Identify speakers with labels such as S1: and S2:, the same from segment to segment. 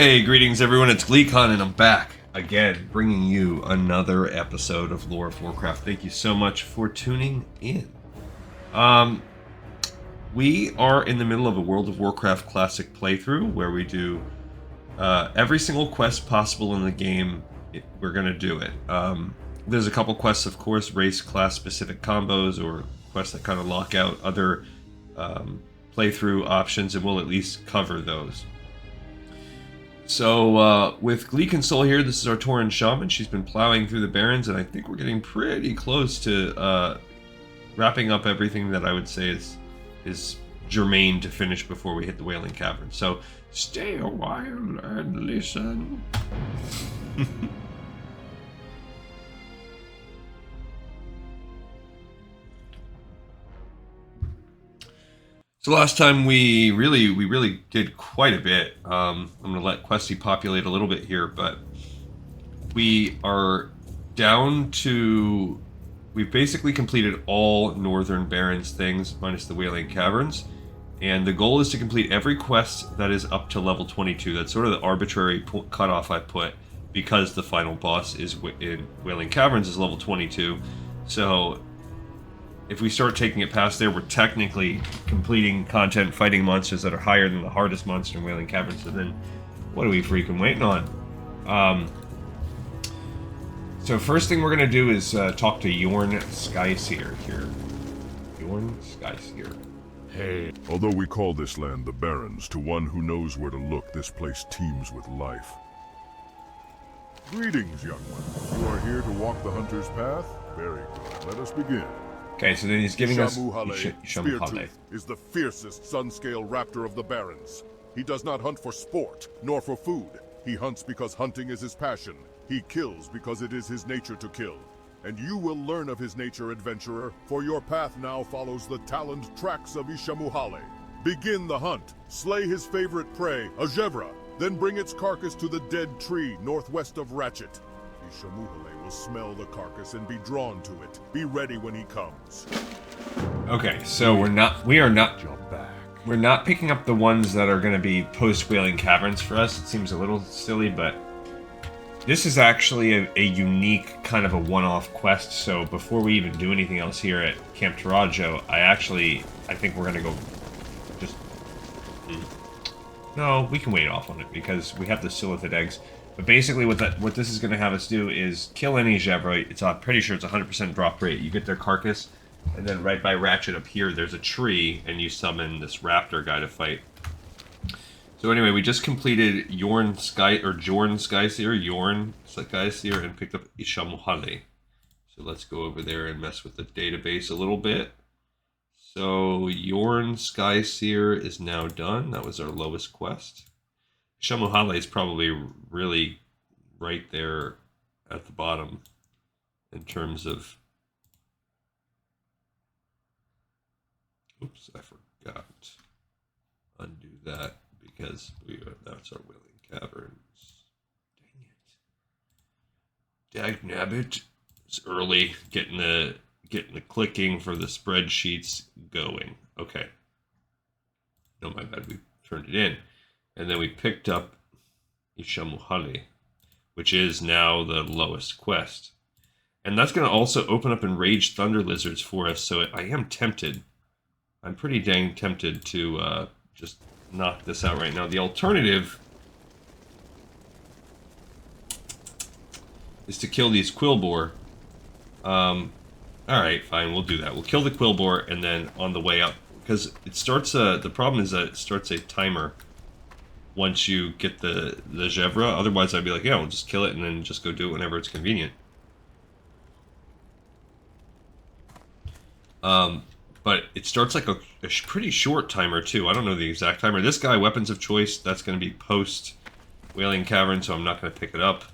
S1: Hey, greetings everyone, it's Gleekon and I'm back again, bringing you another episode of Lore of Warcraft. Thank you so much for tuning in. We are in the middle of a World of Warcraft Classic playthrough where we do every single quest possible in the game. We're going to do it. There's a couple quests, of course, race class specific combos or quests that kind of lock out other playthrough options, and we'll at least cover those. So, with Gleek Soul here, this is our Tauren Shaman. She's been plowing through the Barrens, and I think we're getting pretty close to wrapping up everything that I would say is germane to finish before we hit the Wailing Cavern. So, stay a while and listen. So last time we really did quite a bit. I'm going to let Questy populate a little bit here, but we are down to... We've basically completed all Northern Barrens things, minus the Wailing Caverns, and the goal is to complete every quest that is up to level 22. That's sort of the arbitrary cutoff I put, because the final boss is in Wailing Caverns is level 22. So if we start taking it past there, we're technically completing content fighting monsters that are higher than the hardest monster in Wailing Caverns. So then, what are we freaking waiting on? So first thing we're going to do is talk to Jorn Skyseer here. Jorn Skyseer.
S2: Hey. Although we call this land the Barrens, to one who knows where to look, this place teems with life. Greetings, young one. You are here to walk the hunter's path? Very good. Let us begin.
S1: Okay, so then he's giving us
S2: Ishamuhale,
S1: Ishamuhale.
S2: Is the fiercest sun-scale raptor of the Barrens. He does not hunt for sport, nor for food. He hunts because hunting is his passion. He kills because it is his nature to kill. And you will learn of his nature, adventurer, for your path now follows the taloned tracks of Ishamuhale. Begin the hunt. Slay his favorite prey, a Jevra, then bring its carcass to the dead tree northwest of Ratchet. Ishamuhale will smell the carcass and be drawn to it. Be ready when he comes.
S1: Okay, so we're not picking up the ones that are going to be post-Wailing Caverns for us. It seems a little silly, but this is actually a unique kind of a one-off quest. So before we even do anything else here at Camp Tarajo, I think we're going to go just... No, we can wait off on it because we have the Silithid eggs. But basically what this is going to have us do is kill any Jevra. I'm pretty sure it's 100% drop rate. You get their carcass, and then right by Ratchet up here, there's a tree, and you summon this raptor guy to fight. So anyway, we just completed Jorn Skyseer, and picked up Ishamuhale. So let's go over there and mess with the database a little bit. So Jorn Skyseer is now done. That was our lowest quest. Ishamuhale is probably really right there at the bottom in terms of... Oops, I forgot. Undo that because that's our Wailing Caverns. Dang it. Dagnabbit. It's early getting the clicking for the spreadsheets going. Okay. No, my bad. We turned it in. And then we picked up Ishamuhale, which is now the lowest quest. And that's going to also open up Enraged Thunder Lizards for us, so I am tempted. I'm pretty dang tempted to just knock this out right now. The alternative is to kill these Quillboar. Alright, fine, we'll do that. We'll kill the Quillboar, and then on the way up, because it starts the problem is that it starts a timer once you get the Jevra. Otherwise, I'd be like, yeah, we'll just kill it and then just go do it whenever it's convenient. But it starts like a pretty short timer, too. I don't know the exact timer. This guy, Weapons of Choice, that's going to be post-Wailing Cavern, so I'm not going to pick it up.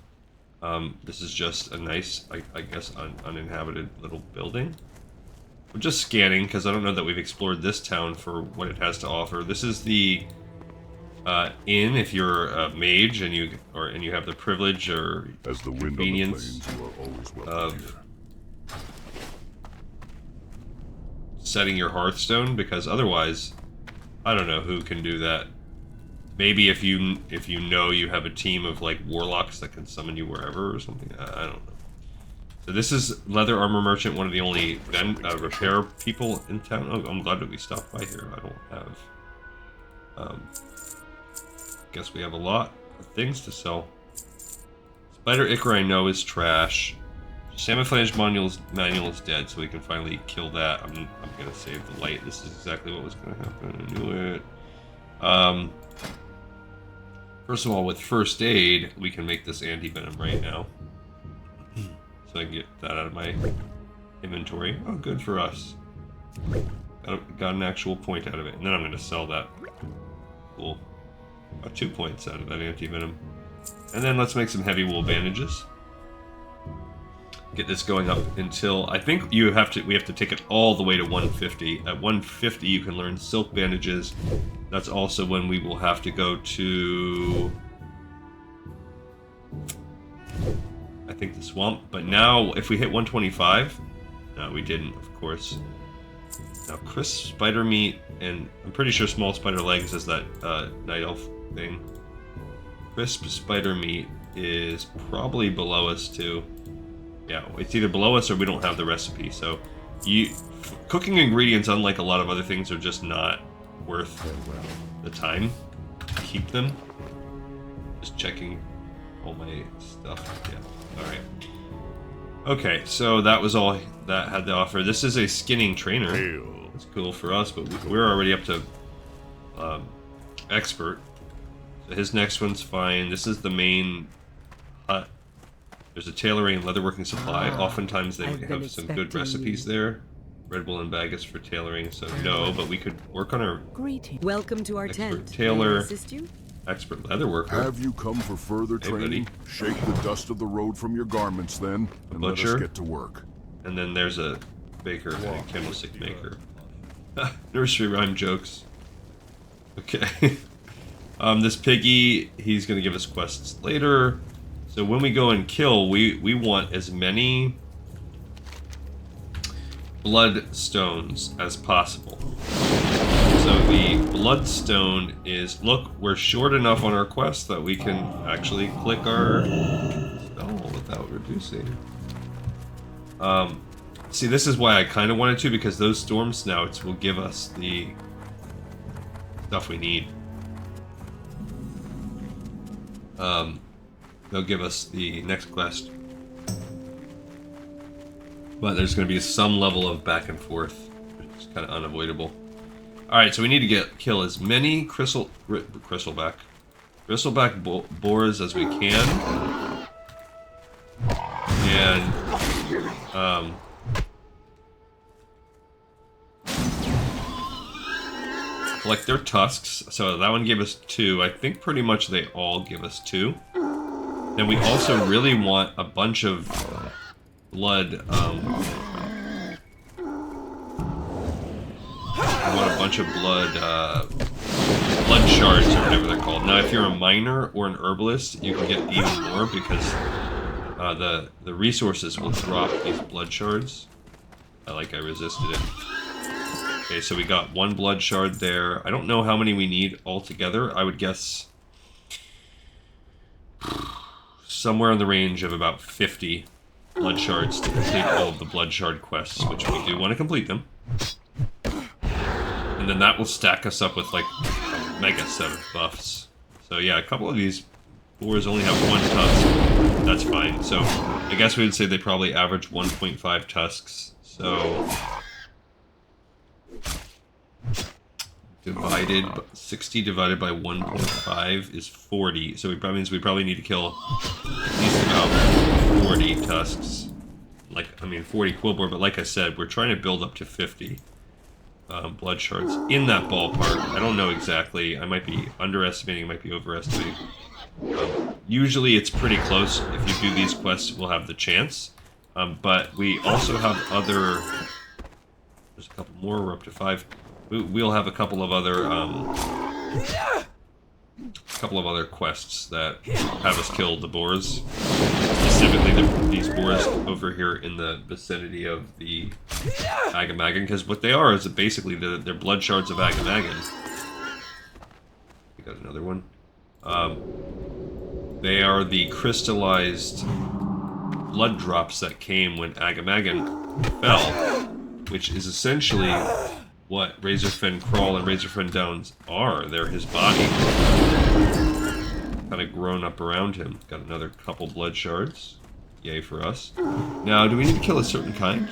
S1: This is just a nice, I guess, uninhabited little building. I'm just scanning, because I don't know that we've explored this town for what it has to offer. This is the... inn if you're a mage and you have the privilege or
S2: as the wind
S1: convenience
S2: on the plains, you are always welcome
S1: of setting your Hearthstone, because otherwise I don't know who can do that. maybe if you know you have a team of like warlocks that can summon you wherever or something. I don't know. So this is Leather Armor Merchant, one of the only repair people in town. Oh, I'm glad that we stopped by here. I don't have. Guess we have a lot of things to sell. Spider Ichor I know is trash. Salmon manual is dead, so we can finally kill that. I'm gonna save the light. This is exactly what was gonna happen. I knew it. First of all, with first aid, we can make this anti-venom right now. So I can get that out of my inventory. Oh, good for us. Got an actual point out of it. And then I'm gonna sell that. Cool. Got 2 points out of that anti-venom. And then let's make some heavy wool bandages. Get this going up until I think we have to take it all the way to 150. At 150 you can learn silk bandages. That's also when we will have to go to I think the swamp. But now if we hit 125, no we didn't of course. Now crisp spider meat and I'm pretty sure small spider legs is that night elf thing. Crisp spider meat is probably below us too. Yeah, it's either below us or we don't have the recipe. So, cooking ingredients, unlike a lot of other things, are just not worth the time to keep them. Just checking all my stuff. Yeah, all right. Okay, so that was all that had to offer. This is a skinning trainer. It's cool for us, but we're already up to expert. So his next one's fine. This is the main hut. There's a tailoring and leatherworking supply. Oftentimes they have some good recipes there. Red Bull and Bagus for tailoring, so no, but we could work on our
S3: Welcome to our
S1: expert
S3: tent.
S1: tailor,
S3: Assist you?
S1: expert leatherworker.
S2: Have you come for further training?
S1: Buddy.
S2: Shake the dust of the road from your garments then, and let
S1: Butcher.
S2: us get to work.
S1: And then there's a baker and a candlestick maker. Nursery rhyme jokes. Okay. This piggy, he's gonna give us quests later. So when we go and kill, we want as many bloodstones as possible. So the bloodstone is, look, we're short enough on our quest that we can actually click our spell without reducing. See, this is why I kind of wanted to, because those storm snouts will give us the stuff we need. They'll give us the next quest. But there's going to be some level of back and forth. It's kind of unavoidable. Alright, so we need to kill as many bristleback boars as we can. And, collect their tusks. So that one gave us 2. I think pretty much they all give us 2. Then we also really want a bunch of blood. I want a bunch of blood shards or whatever they're called. Now, if you're a miner or an herbalist, you can get even more because the resources will drop these blood shards. I resisted it. Okay, so we got 1 blood shard there. I don't know how many we need altogether. I would guess somewhere in the range of about 50 blood shards to complete all of the blood shard quests, which we do want to complete them. And then that will stack us up with like a mega set of buffs. So yeah, a couple of these boars only have 1 tusk. That's fine. So I guess we would say they probably average 1.5 tusks. So 60 divided by 1.5 is 40. So that means we probably need to kill at least about 40 tusks. 40 quillboar, but like I said, we're trying to build up to 50 blood shards in that ballpark. I don't know exactly. I might be underestimating, I might be overestimating. Usually it's pretty close. If you do these quests, we'll have the chance. But we also have other... There's a couple more, we're up to 5. We'll have a couple of other quests that have us kill the boars. Specifically these boars over here in the vicinity of the Agamaggan, because what they are is basically they're blood shards of Agamaggan. got another one. They are the crystallized blood drops that came when Agamaggan fell, which is essentially what Razorfen Crawl and Razorfen Downs are. They're his body, kind of grown up around him. Got another couple blood shards. Yay for us. Now, do we need to kill a certain kind?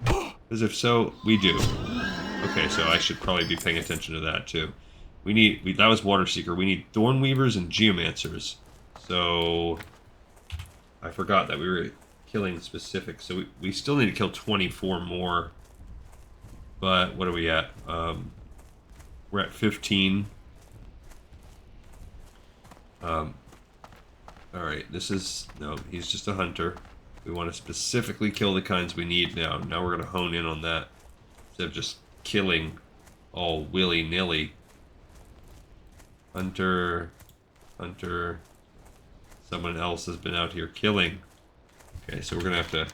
S1: Because if so, we do. Okay, so I should probably be paying attention to that too. That was Water Seeker. We need Thorn Weavers and Geomancers. So I forgot that we were killing specific. So we still need to kill 24 more. But what are we at? We're at 15. Alright, no, he's just a hunter. We want to specifically kill the kinds we need now. Now we're going to hone in on that. Instead of just killing all willy-nilly. Hunter. Someone else has been out here killing. Okay, so we're going to have to...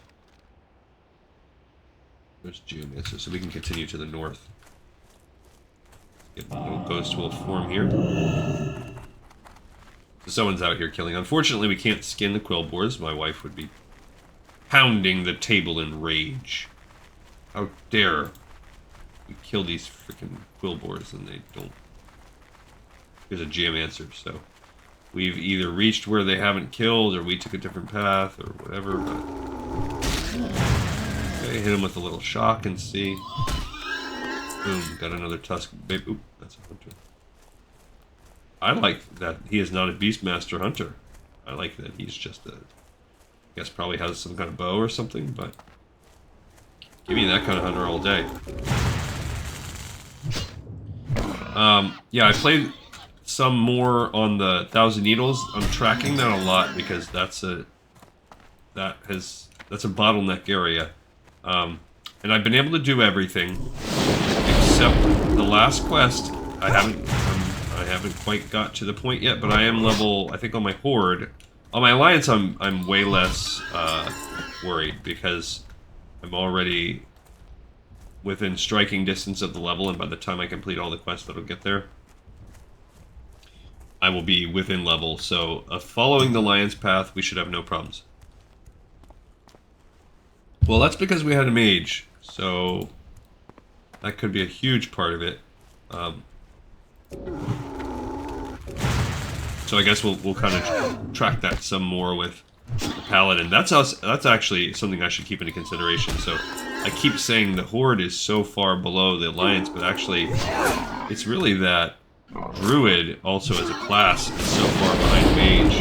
S1: There's Geomancer, so we can continue to the north. Get a little ghost wolf form here. So someone's out here killing. Unfortunately, we can't skin the quill boars. My wife would be pounding the table in rage. How dare we kill these freaking quill boars and they don't. Here's a Geomancer, so we've either reached where they haven't killed or we took a different path or whatever, but... Okay, hit him with a little shock and see. Boom, got another tusk. Oop, that's a hunter. I like that he is not a Beastmaster hunter. I like that he's just a... I guess probably has some kind of bow or something, but... Give me that kind of hunter all day. Yeah, I played some more on the Thousand Needles. I'm tracking that a lot because that's a bottleneck area. And I've been able to do everything except the last quest. I haven't quite got to the point yet, but I am level, I think on my Horde. On my Alliance, I'm way less worried because I'm already within striking distance of the level, and by the time I complete all the quests that'll get there, I will be within level. So following the Alliance path, we should have no problems. Well, that's because we had a mage, so that could be a huge part of it. So I guess we'll kind of track that some more with the Paladin. That's actually something I should keep into consideration. So I keep saying the Horde is so far below the Alliance, but actually it's really that Druid also as a class is so far behind Mage.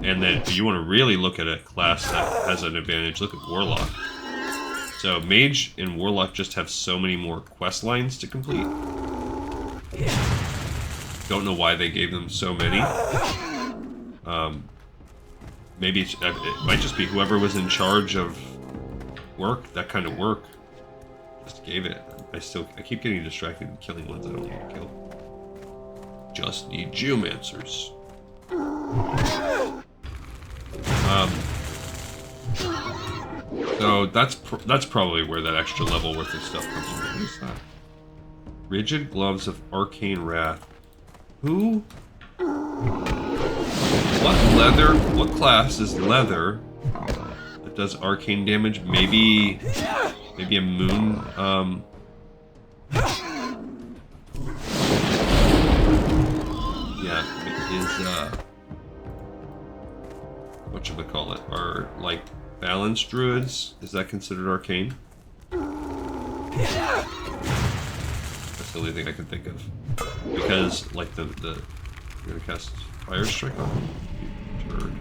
S1: And then if you want to really look at a class that has an advantage, look at Warlock. So Mage and Warlock just have so many more quest lines to complete. Don't know why they gave them so many. Maybe it might just be whoever was in charge of work, that kind of work, just gave it. I keep getting distracted and killing ones I don't need to kill. Just need Geomancers. So that's probably where that extra level worth of stuff comes from. What is that? Rigid Gloves of Arcane Wrath. Who? What leather? What class is leather that does arcane damage? Maybe a moon. Yeah, it is. Whatchamacallit? Are like balanced druids? Is that considered arcane? That's the only thing I can think of. Because, like, you're gonna cast Fire Strike on him? Turd.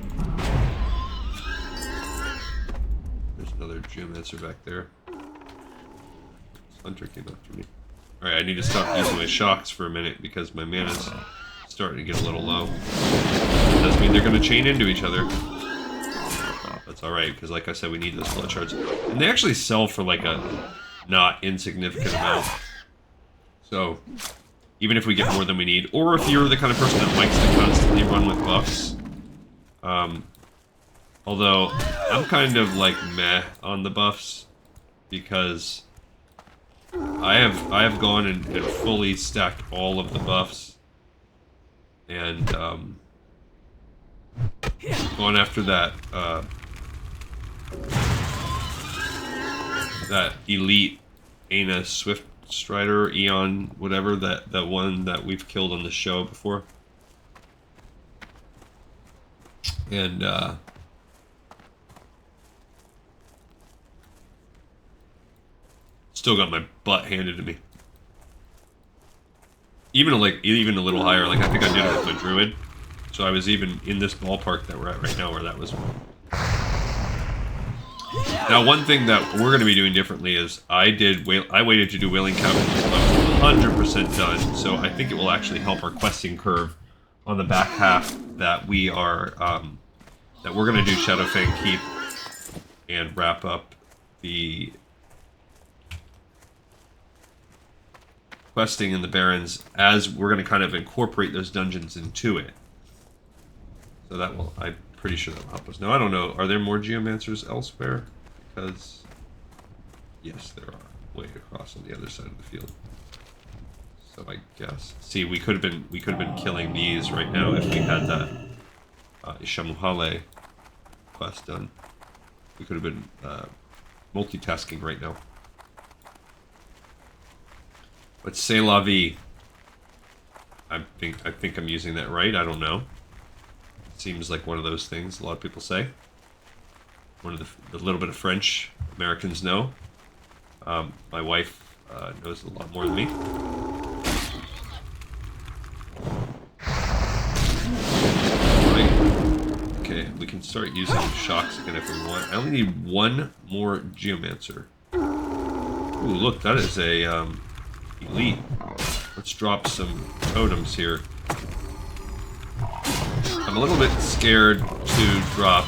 S1: There's another Geomancer back there. This hunter came after me. Alright, I need to stop using my shocks for a minute because my mana's starting to get a little low. That does mean they're gonna chain into each other. That's alright, because like I said, we need those blood shards. And they actually sell for like a not insignificant amount. So, even if we get more than we need, or if you're the kind of person that likes to constantly run with buffs. Although, I'm kind of like meh on the buffs, because I have gone and fully stacked all of the buffs. and going after that that elite Aina Swift Strider, Eon, whatever, that one that we've killed on the show before. And still got my butt handed to me. Even a little higher, like I think I did it with my druid. So I was even in this ballpark that we're at right now where that was. Now, one thing that we're going to be doing differently is I waited to do Wailing Cavern until I was 100% done, so I think it will actually help our questing curve on the back half that we are, that we're going to do Shadowfang Keep and wrap up the questing in the Barrens as we're going to kind of incorporate those dungeons into it. So that will, I'm pretty sure that will help us. Now, I don't know, are there more Geomancers elsewhere? Because, yes, there are, way across on the other side of the field. So I guess, see, we could have been killing these right now if we had that Ishamuhale quest done. We could have been multitasking right now. But c'est la vie. I think I'm using that right. I don't know. Seems like one of those things a lot of people say. One of the little bit of French Americans know. My wife knows a lot more than me. Right. Okay, we can start using shocks again if we want. I only need one more Geomancer. Ooh, look, that is a elite. Let's drop some totems here. I'm a little bit scared to drop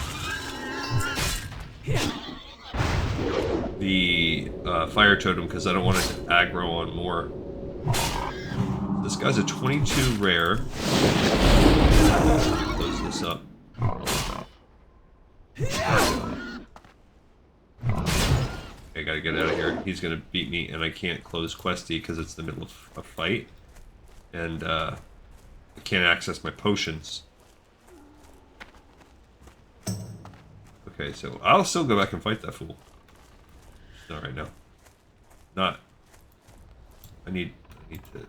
S1: the fire totem because I don't want it to aggro on more. This guy's a 22 rare. Close this up. I gotta get out of here. He's gonna beat me, and I can't close Questy because it's the middle of a fight, and I can't access my potions. Okay, so I'll still go back and fight that fool. Not right now. Not. I need to.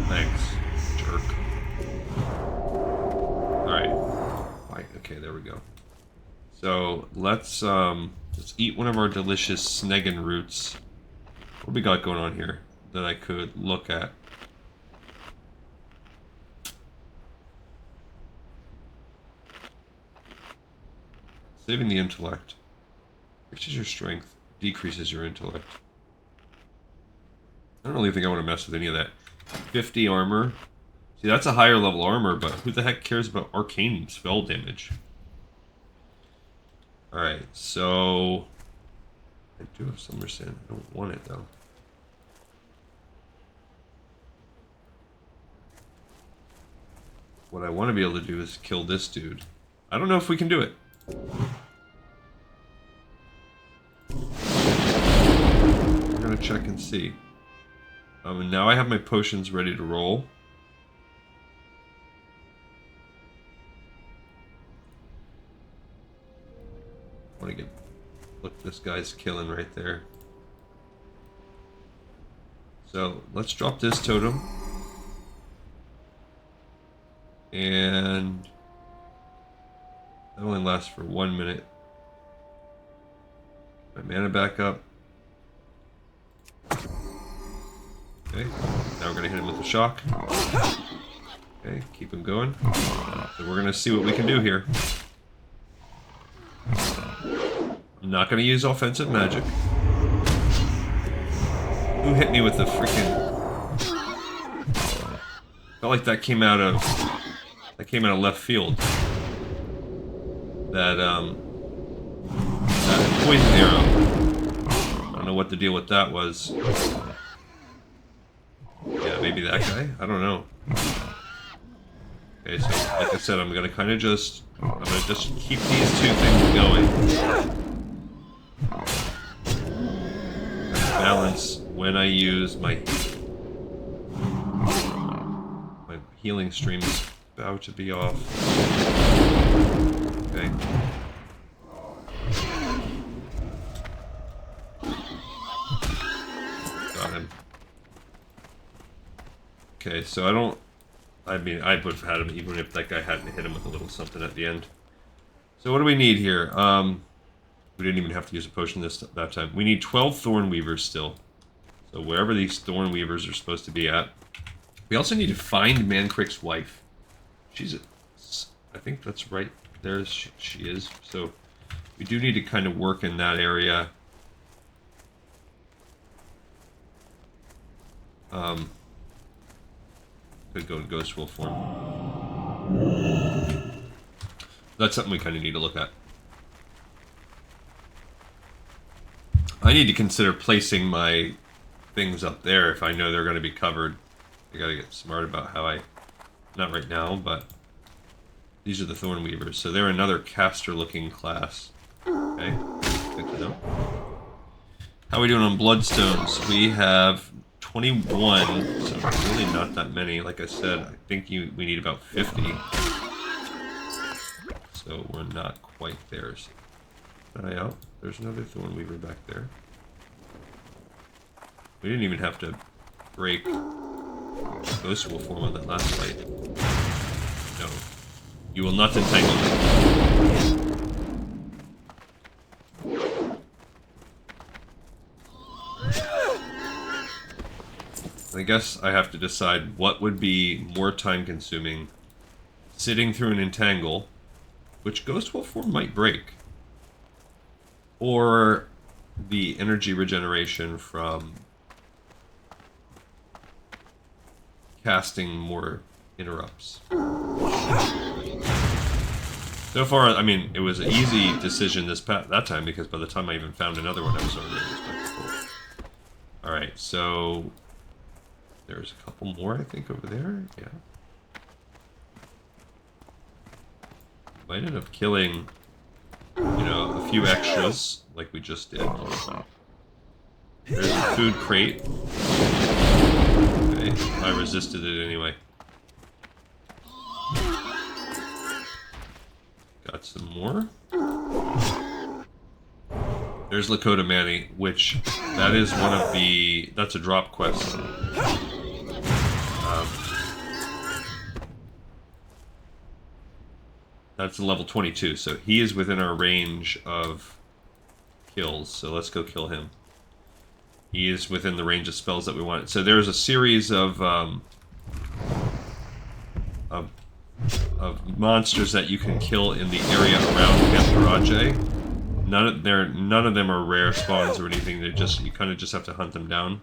S1: Thanks, jerk. Alright. Okay, there we go. So let's eat one of our delicious Sneggin roots. What we got going on here that I could look at? Saving the intellect. Increases your strength, decreases your intellect. I don't really think I want to mess with any of that. 50 armor. See, that's a higher level armor, but who the heck cares about arcane spell damage? Alright, so I do have Summer Sand. I don't want it though. What I want to be able to do is kill this dude. I don't know if we can do it. We're gonna check and see. And now I have my potions ready to roll. I want to get... Look, this guy's killing right there. So, let's drop this totem. And... that only lasts for 1 minute. My mana back up. Okay, now we're gonna hit him with the shock. Okay, keep him going. So we're gonna see what we can do here. I'm not gonna use offensive magic. Who hit me with the freaking... Felt like that came out of left field. That poison arrow. I don't know what the deal with that was. Yeah, maybe that guy? I don't know. Okay, so like I said, I'm gonna kind of just keep these two things going. Balance when I use my healing stream is about to be off. Okay. Got him. Okay, so I mean, I would have had him even if that guy hadn't hit him with a little something at the end. So what do we need here? We didn't even have to use a potion that time. We need 12 Thorn Weavers still. So wherever these Thorn Weavers are supposed to be at. We also need to find Mancrick's wife. I think that's right there. She is. So we do need to kind of work in that area. Could go in Ghost Wolf form. That's something we kind of need to look at. I need to consider placing my things up there if I know they're going to be covered. I gotta get smart about how not right now, but these are the Thorn Weavers. So they're another caster-looking class. Okay, good to know. How are we doing on Bloodstones? We have 21, so really not that many. Like I said, I think we need about 50. So we're not quite there. So, eye out. There's another Thorn Weaver back there. We didn't even have to break Ghost Wolf form on that last fight. No. You will not entangle me. I guess I have to decide what would be more time consuming. Sitting through an entangle, which Ghost Wolf form might break. Or the energy regeneration from casting more interrupts. So far, I mean, it was an easy decision that time because by the time I even found another one, I was already respectful. Alright, so there's a couple more, I think, over there. Yeah. Might end up killing, you know, a few extras, like we just did. There's a food crate. Okay, I resisted it anyway. Got some more. There's Lakota'mani, which that is one of the... That's a drop quest. That's a level 22, so he is within our range of kills. So let's go kill him. He is within the range of spells that we want. So there's a series of monsters that you can kill in the area around Pantheraje. None of them are rare spawns or anything. They're just, you kind of just have to hunt them down.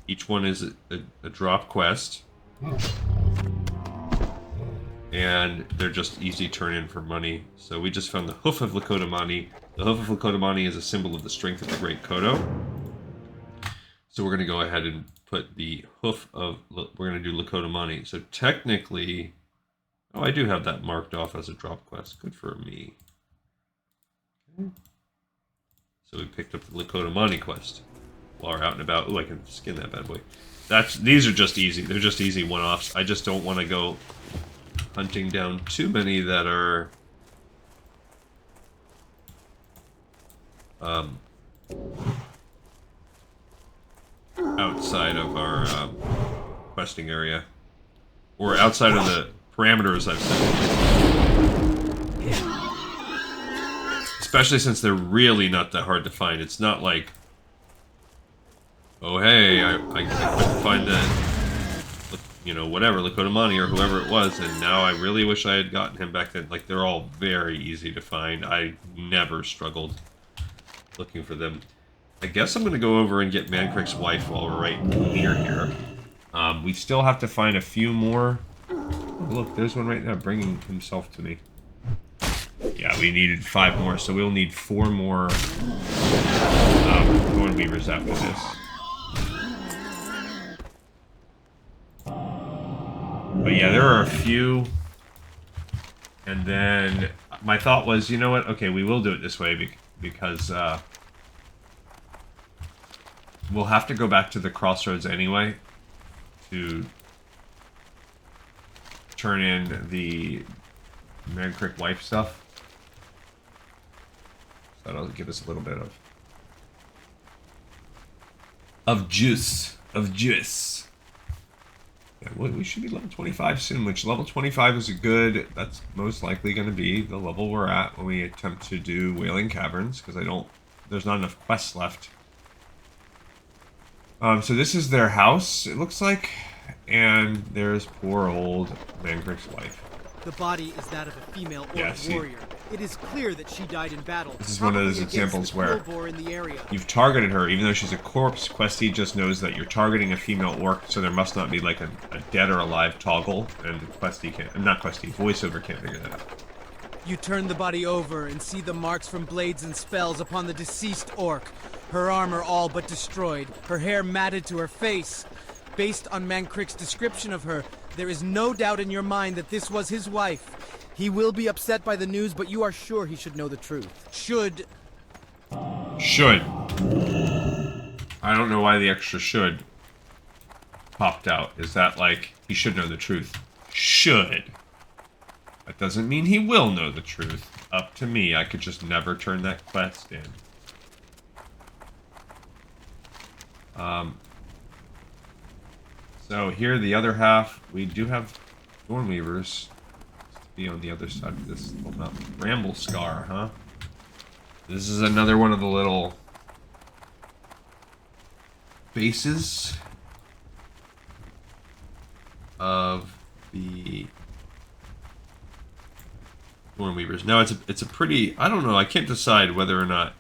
S1: Each one is a drop quest. And they're just easy turn-in for money. So we just found the Hoof of Lakota'mani. The Hoof of Lakota'mani is a symbol of the strength of the Great Kodo. So we're going to go ahead and put the Hoof of... We're going to do Lakota'mani. So technically... Oh, I do have that marked off as a drop quest. Good for me. Okay. So we picked up the Lakota'mani quest. While we're out and about... Oh, I can skin that bad boy. These are just easy. They're just easy one-offs. I just don't want to go... hunting down too many that are outside of our questing area or outside of the parameters I've set. Especially since they're really not that hard to find. It's not like, oh hey, I couldn't find that, you know, whatever, Lakota'mani or whoever it was, and now I really wish I had gotten him back then. Like, they're all very easy to find. I never struggled looking for them. I guess I'm going to go over and get Mancrick's wife while we're right near here. We still have to find a few more. Oh, look, there's one right now bringing himself to me. Yeah, we needed 5 more, so we'll need 4 more Thorn Weavers after this. But yeah, there are a few. And then my thought was, you know what? Okay, we will do it this way because we'll have to go back to the crossroads anyway to turn in the Mancrick wife stuff. So that'll give us a little bit of juice. Yeah, we should be level 25 soon, which level 25 is that's most likely going to be the level we're at when we attempt to do Wailing Caverns, because there's not enough quests left. So this is their house, it looks like, and there's poor old Mancrick's wife.
S3: The body is that of a female warrior. It is clear that she died in battle.
S1: This is one of those examples where
S3: in the area.
S1: You've targeted her, even though she's a corpse. Questy just knows that you're targeting a female orc, so there must not be like a dead or alive toggle, and voiceover can't figure that out.
S3: You turn the body over and see the marks from blades and spells upon the deceased orc. Her armor all but destroyed, her hair matted to her face. Based on Mancrick's description of her, there is no doubt in your mind that this was his wife. He will be upset by the news, but you are sure he should know the truth. Should.
S1: I don't know why the extra should popped out. Is that like, he should know the truth? Should. That doesn't mean he will know the truth. Up to me, I could just never turn that quest in. So here, the other half, we do have Thornweavers to be on the other side of this little mountain. Bramble Scar, huh? This is another one of the little bases of the Thornweavers. Now it's a pretty, I don't know, I can't decide whether or not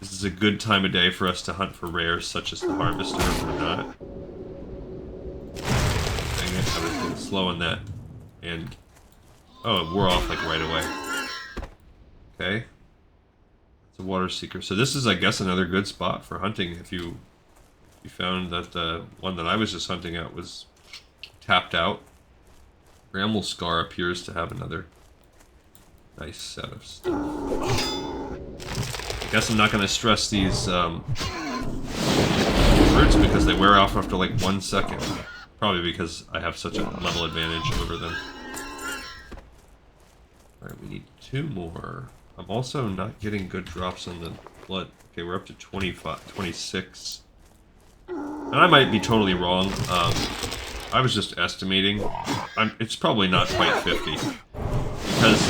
S1: this is a good time of day for us to hunt for rares such as the Harvester or not. Dang it, I was a little slow on that. And oh, it wore off like right away. Okay. It's a water seeker. So this is, I guess, another good spot for hunting if you found that the one that I was just hunting at was tapped out. Bramble Scar appears to have another nice set of stuff. I guess I'm not going to stress these roots because they wear off after like 1 second. Probably because I have such a level advantage over them. Alright, we need 2 more. I'm also not getting good drops on the blood. Okay, we're up to 26. And I might be totally wrong. I was just estimating. It's probably not quite 50. Because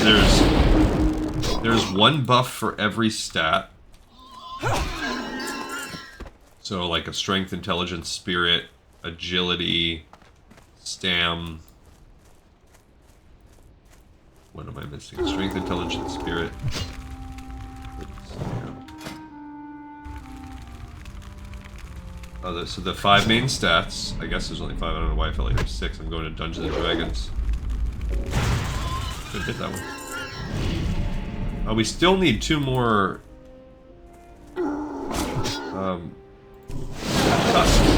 S1: there's 1 buff for every stat. So like a strength, intelligence, spirit, agility, stam. What am I missing? Strength, intelligence, spirit. Oh, so the 5 main stats. I guess there's only 5. I don't know why I felt like there's 6. I'm going to Dungeons and Dragons. Should hit that one. Oh, we still need 2 more. Tusks.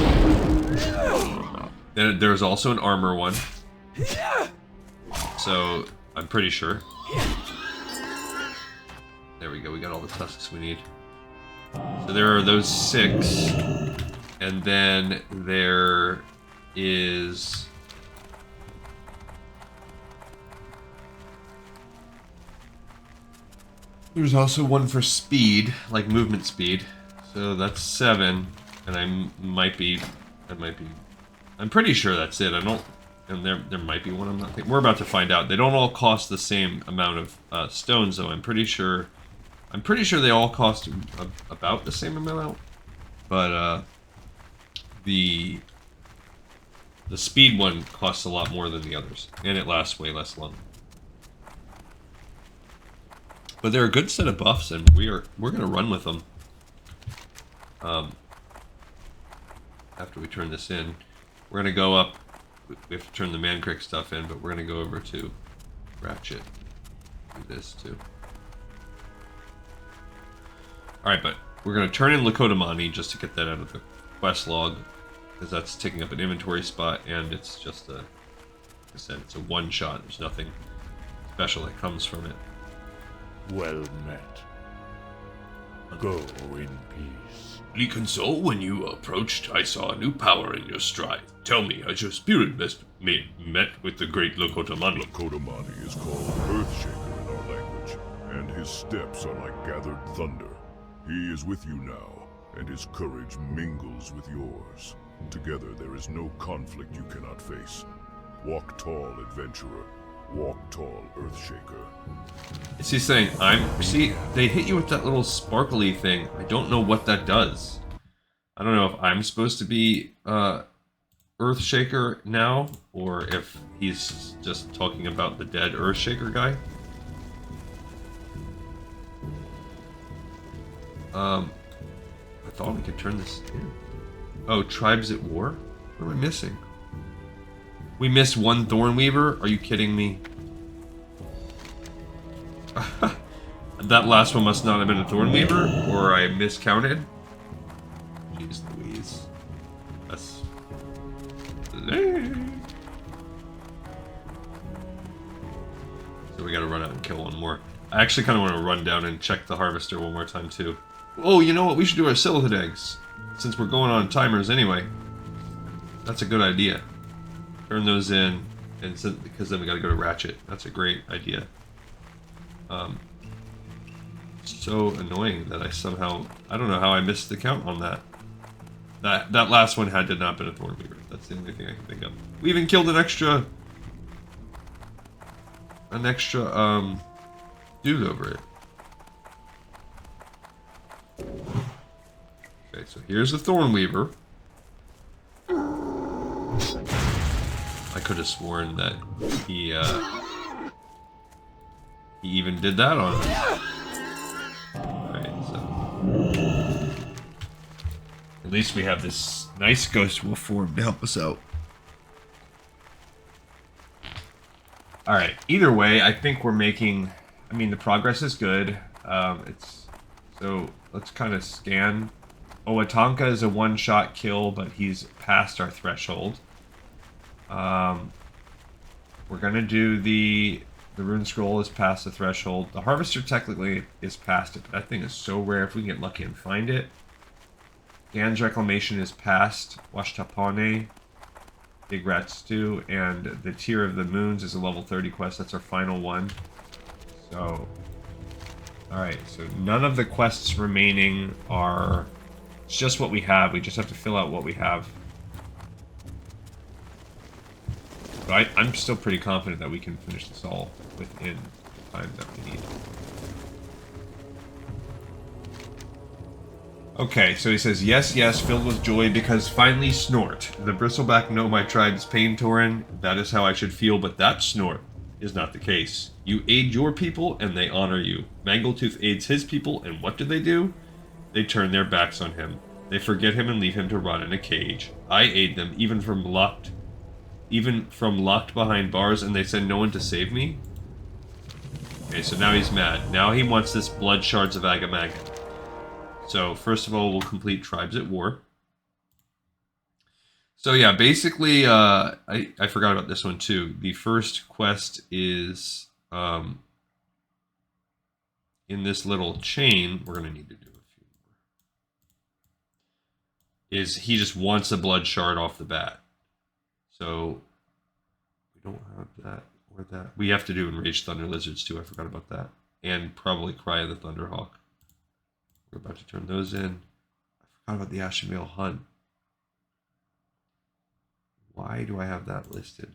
S1: Then there's also an armor one. So I'm pretty sure. There we go. We got all the tusks we need. So there are those 6. And then there is... There's also one for speed, like movement speed. So that's 7. And I'm pretty sure that's it. And there might be one I'm not thinking. We're about to find out. They don't all cost the same amount of stones, though. I'm pretty sure they all cost about the same amount. But the speed one costs a lot more than the others, and it lasts way less long. But they're a good set of buffs, and we're gonna run with them. After we turn this in, we're gonna go up. We have to turn the Mancrick stuff in, but we're gonna go over to Ratchet. Do this too. All right, but we're gonna turn in Lakota'mani just to get that out of the quest log, because that's taking up an inventory spot, and it's just like I said, it's a one-shot. There's nothing special that comes from it.
S4: Well met.
S2: Go in peace.
S1: Console, when you approached, I saw a new power in your stride. Tell me, has your spirit met with the great Lakota'mani?
S2: Lakota'mani is called Earthshaker in our language, and his steps are like gathered thunder. He is with you now, and his courage mingles with yours. Together there is no conflict you cannot face. Walk tall, adventurer. Walk tall, Earthshaker.
S1: Is he saying, see, they hit you with that little sparkly thing. I don't know what that does. I don't know if I'm supposed to be, Earthshaker now, or if he's just talking about the dead Earthshaker guy. I thought we could turn this in. Oh, Tribes at War? What am I missing? We missed one Thornweaver? Are you kidding me? That last one must not have been a Thornweaver, or I miscounted. Jeez Louise. That's... So we gotta run out and kill one more. I actually kind of want to run down and check the Harvester one more time, too. Oh, you know what? We should do our Silhouette eggs. Since we're going on timers anyway. That's a good idea. Turn those in, and because then we gotta go to Ratchet. That's a great idea. So annoying that I somehow... I don't know how I missed the count on that. That last one had to not been a Thornweaver. That's the only thing I can think of. We even killed an extra... dude over it. Okay, so here's the Thornweaver. I could have sworn that he even did that on us. Alright, so... At least we have this nice Ghost Wolf form to help us out. Alright, either way, I think we're making... I mean, the progress is good. So, let's kind of scan. Owatonka is a one-shot kill, but he's past our threshold. We're gonna do the Rune Scroll is past the threshold. The Harvester technically is past it, but that thing is so rare if we can get lucky and find it. Gan's Reclamation is past Washtapane, Big Rat Stew, and the Tier of the Moons is a level 30 quest. That's our final one. So, alright, so none of the quests remaining are... It's just what we have. We just have to fill out what we have. But I'm still pretty confident that we can finish this all within the time that we need. Okay, so he says, yes, yes, filled with joy, because finally Snort. The Bristleback know my tribe's pain-torn. That is how I should feel, but that Snort is not the case. You aid your people, and they honor you. Mangletooth aids his people, and what do? They turn their backs on him. They forget him and leave him to rot in a cage. I aid them, even from locked behind bars, and they send no one to save me? Okay, so now he's mad. Now he wants this blood shards of Agamaggan. So, first of all, we'll complete Tribes at War. So yeah, basically, I forgot about this one too. The first quest is in this little chain. We're going to need to do a few more. Is he just wants a blood shard off the bat. So, we don't have that or that. We have to do Enraged Thunder Lizards too, I forgot about that. And probably Cry of the Thunderhawk. We're about to turn those in. I forgot about the Ishamuhale Hunt. Why do I have that listed?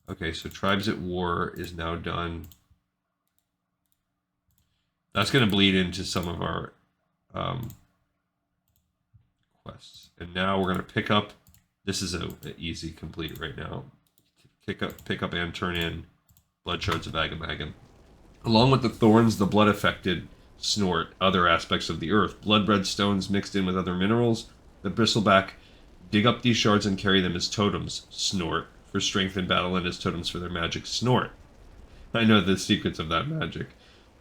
S1: Okay, so Tribes at War is now done. That's going to bleed into some of our quests. And now we're going to pick up. This is an easy complete right now. Pick up and turn in Blood Shards of Agamaggan. Along with the thorns, the blood affected Snort other aspects of the earth. Blood-red stones mixed in with other minerals. The Bristleback dig up these shards and carry them as totems. Snort for strength in battle and as totems for their magic. Snort. I know the secrets of that magic.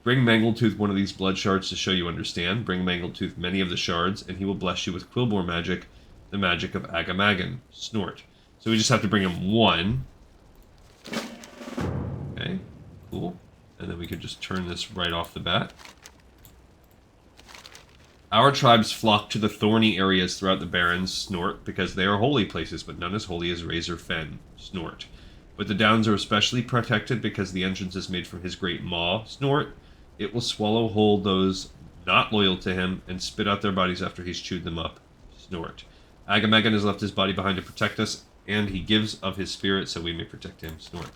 S1: Bring Mangletooth one of these blood shards to show you understand. Bring Mangletooth many of the shards, and he will bless you with Quillbore magic, the magic of Agamaggan. Snort. So we just have to bring him one. Okay, cool. And then we could just turn this right off the bat. Our tribes flock to the thorny areas throughout the Barrens, Snort, because they are holy places, but none as holy as Razor Fen, Snort. But the Downs are especially protected because the entrance is made from his great maw, Snort. It will swallow whole those not loyal to him and spit out their bodies after he's chewed them up, Snort. Agamaggan has left his body behind to protect us, and he gives of his spirit so we may protect him, Snort.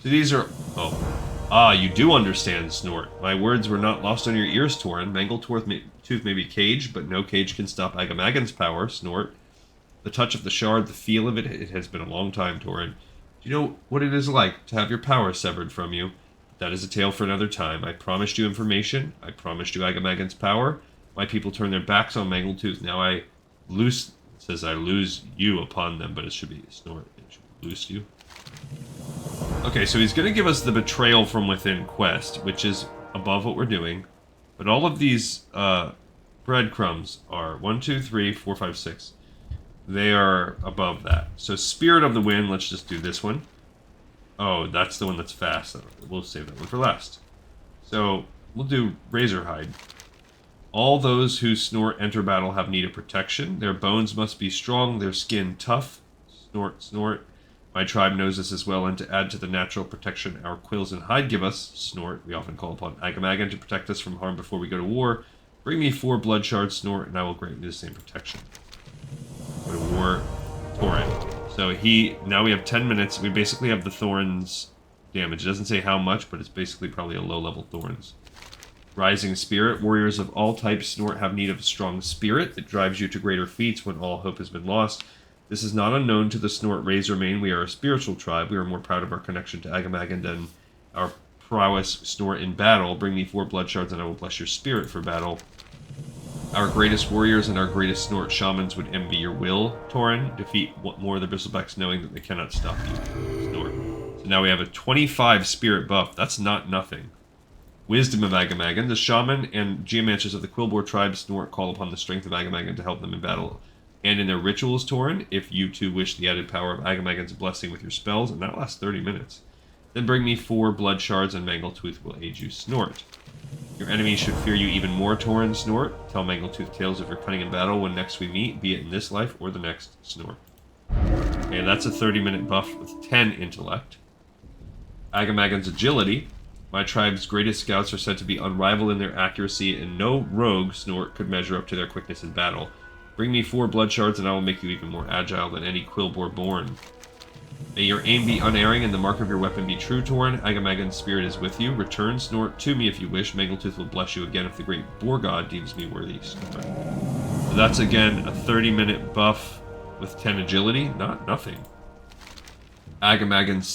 S1: So these are... Oh. Ah, you do understand, Snort. My words were not lost on your ears, Torin. Mangletooth may be caged, but no cage can stop Agamaggan's power, Snort. The touch of the shard, the feel of it, it has been a long time, Torin. Do you know what it is like to have your power severed from you? That is a tale for another time. I promised you information. I promised you Agamaggan's power. My people turned their backs on Mangletooth. Now I loose... It says I lose you upon them, but it should be Snort. It should loose you. Okay, so he's going to give us the Betrayal from Within quest, which is above what we're doing. But all of these breadcrumbs are 1, 2, 3, 4, 5, 6. They are above that. So Spirit of the Wind, let's just do this one. Oh, that's the one that's fast. We'll save that one for last. So we'll do Razorhide. All those who Snort enter battle have need of protection. Their bones must be strong, their skin tough. Snort, Snort. My tribe knows this as well, and to add to the natural protection our quills and hide give us, Snort, we often call upon Agamaggan to protect us from harm before we go to war. Bring me 4 blood shards, Snort, and I will grant you the same protection. Go to war, Torin. So now we have 10 minutes. We basically have the Thorns damage. It doesn't say how much, but it's basically probably a low-level Thorns. Rising Spirit. Warriors of all types, Snort, have need of a strong spirit that drives you to greater feats when all hope has been lost. This is not unknown to the Snort Razormane. We are a spiritual tribe. We are more proud of our connection to Agamaggan than our prowess, Snort, in battle. Bring me 4 blood shards and I will bless your spirit for battle. Our greatest warriors and our greatest Snort shamans would envy your will, Torin. Defeat more of the Bristlebacks knowing that they cannot stop you, Snort. So now we have a 25 spirit buff. That's not nothing. Wisdom of Agamaggan. The shaman and geomancers of the Quillbore tribe, Snort, call upon the strength of Agamaggan to help them in battle. And in their rituals, Torin, if you too wish the added power of Agamaggan's blessing with your spells, and that lasts 30 minutes. Then bring me 4 blood shards and Mangletooth will aid you, Snort. Your enemies should fear you even more, Torin, Snort. Tell Mangletooth tales of your cunning in battle when next we meet, be it in this life or the next, Snort. Okay, that's a 30-minute buff with 10 intellect. Agamaggan's agility. My tribe's greatest scouts are said to be unrivaled in their accuracy, and no rogue, Snort, could measure up to their quickness in battle. Bring me 4 blood shards and I will make you even more agile than any Quillbore born. May your aim be unerring and the mark of your weapon be true, Torin. Agamaggan's spirit is with you. Return, Snort, to me if you wish. Mangletooth will bless you again if the great boar god deems me worthy, Snort. So that's again a 30-minute buff with 10 agility. Nothing. Agamaggan's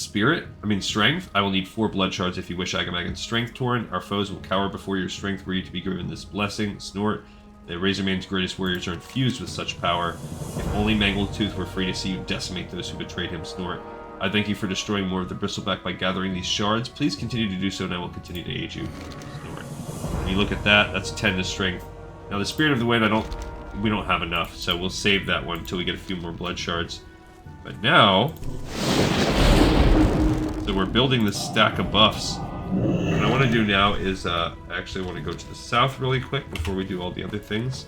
S1: strength. I will need 4 blood shards if you wish Agamaggan's strength, Torin. Our foes will cower before your strength were you to be given this blessing, Snort. The Razormane's greatest warriors are infused with such power. If only Mangletooth were free to see you decimate those who betrayed him, Snort. I thank you for destroying more of the Bristleback by gathering these shards. Please continue to do so and I will continue to aid you, Snort. When you look at that, that's 10 to strength. Now the Spirit of the Wind, we don't have enough, so we'll save that one until we get a few more blood shards. But now, so we're building this stack of buffs. What I want to do now is, I actually want to go to the south really quick before we do all the other things.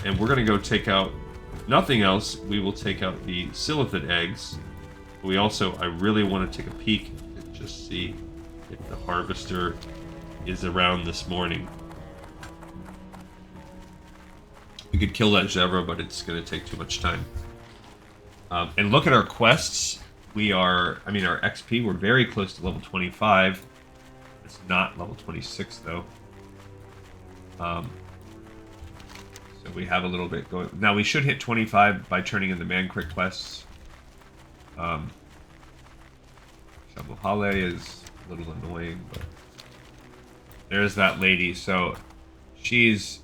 S1: And we're going to go take out, if nothing else, we will take out the Silithid eggs. But I really want to take a peek and just see if the Harvester is around this morning. We could kill that Zevra, but it's going to take too much time. And look at our quests. Our XP, we're very close to level 25. It's not level 26 though. So we have a little bit going. Now we should hit 25 by turning in the Mankrik quests. Ishamuhale is a little annoying, but there's that lady. So she's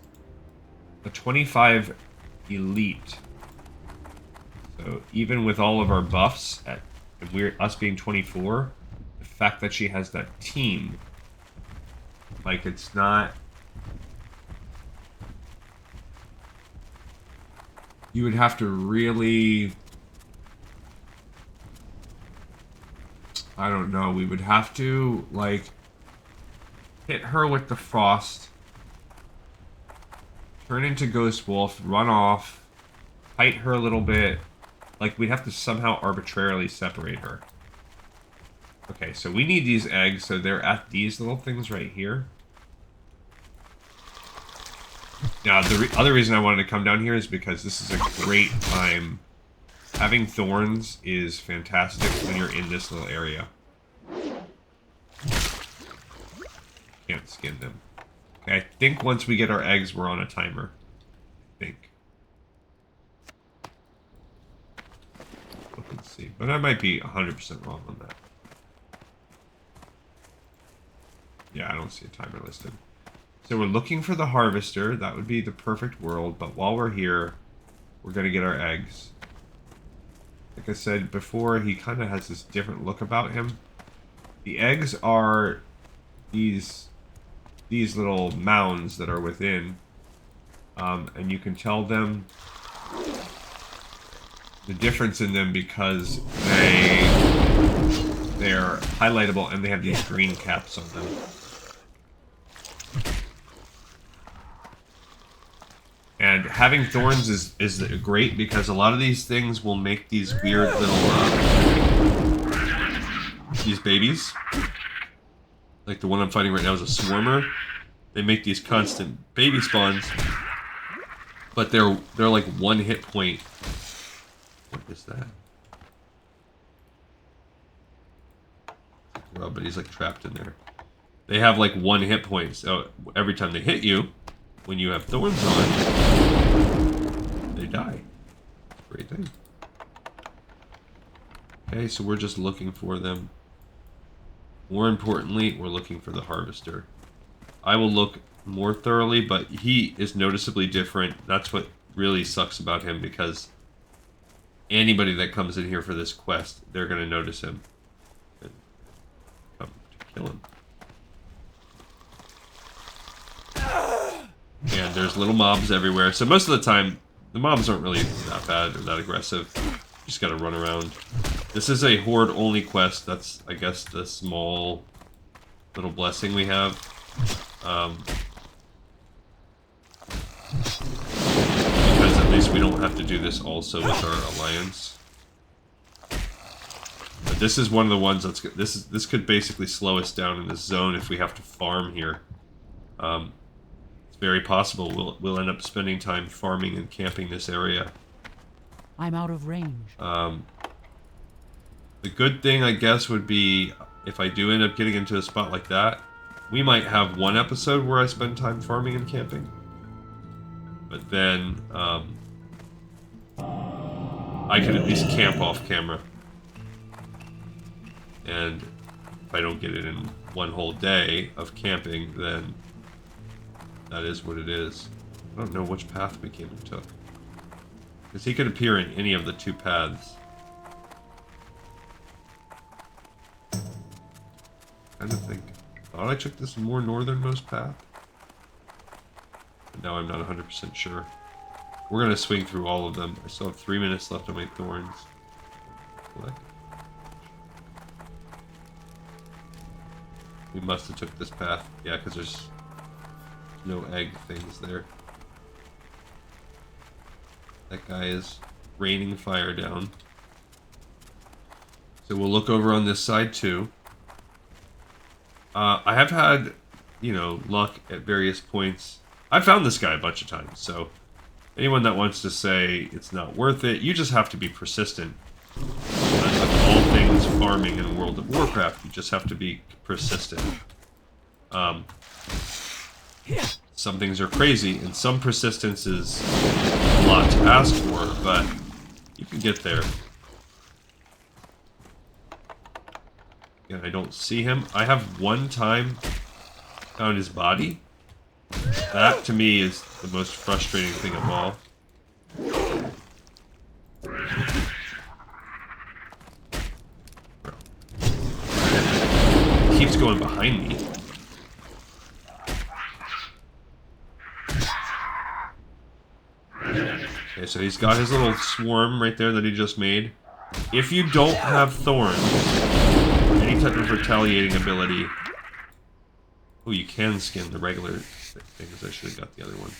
S1: a 25 elite. So even with all of our buffs, us being 24, the fact that she has that team. Like, it's not... You would have to really... I don't know. We would have to, like, hit her with the frost. turn into Ghost Wolf, run off, fight her a little bit. Like, we'd have to somehow arbitrarily separate her. Okay, so we need these eggs, so they're at these little things right here. Now, the other reason I wanted to come down here is because this is a great time. Having thorns is fantastic when you're in this little area. Can't skin them. Okay, I think once we get our eggs, we're on a timer. I think. Let's see. But I might be 100% wrong on that. Yeah, I don't see a timer listed. So we're looking for the harvester. That would be the perfect world. But while we're here, we're going to get our eggs. Like I said before, he kind of has this different look about him. The eggs are these little mounds that are within. And you can tell them the difference in them because they're highlightable and they have these green caps on them. And having thorns is great because a lot of these things will make these weird little these babies. Like the one I'm fighting right now is a swarmer. They make these constant baby spawns, but they're like 1 hit point. What is that? Well, but he's like trapped in there. They have like 1 hit point, so every time they hit you, when you have thorns on, they die. Great thing. Okay, so we're just looking for them. More importantly, we're looking for the harvester. I will look more thoroughly, but he is noticeably different. That's what really sucks about him, because anybody that comes in here for this quest, they're going to notice him and come to kill him. And there's little mobs everywhere. So most of the time, the mobs aren't really that bad or that aggressive. You just gotta run around. This is a horde-only quest. That's, I guess, the small little blessing we have. Because at least we don't have to do this also with our alliance. But this is one of the ones that's... This could basically slow us down in this zone if we have to farm here. Very possible we'll end up spending time farming and camping this area.
S4: I'm out of range.
S1: The good thing, I guess, would be if I do end up getting into a spot like that, we might have one episode where I spend time farming and camping. But then, I could at least camp off camera. And if I don't get it in one whole day of camping, then that is what it is. I don't know which path we came and took. Because he could appear in any of the 2 paths. Kind of think. Thought I took this more northernmost path. But now I'm not 100% sure. We're going to swing through all of them. I still have 3 minutes left on my thorns. What? We must have took this path. Yeah, because there's no egg things there. That guy is raining fire down. So we'll look over on this side too. I have had, you know, luck at various points. I've found this guy a bunch of times, so anyone that wants to say it's not worth it, you just have to be persistent. That's like all things farming in World of Warcraft, you just have to be persistent. Some things are crazy, and some persistence is a lot to ask for, but you can get there. Again, I don't see him. I have one time found his body. That, to me, is the most frustrating thing of all. He keeps going behind me. Okay, so he's got his little swarm right there that he just made. If you don't have thorns, any type of retaliating ability... Oh, you can skin the regular things. I should have got the other one.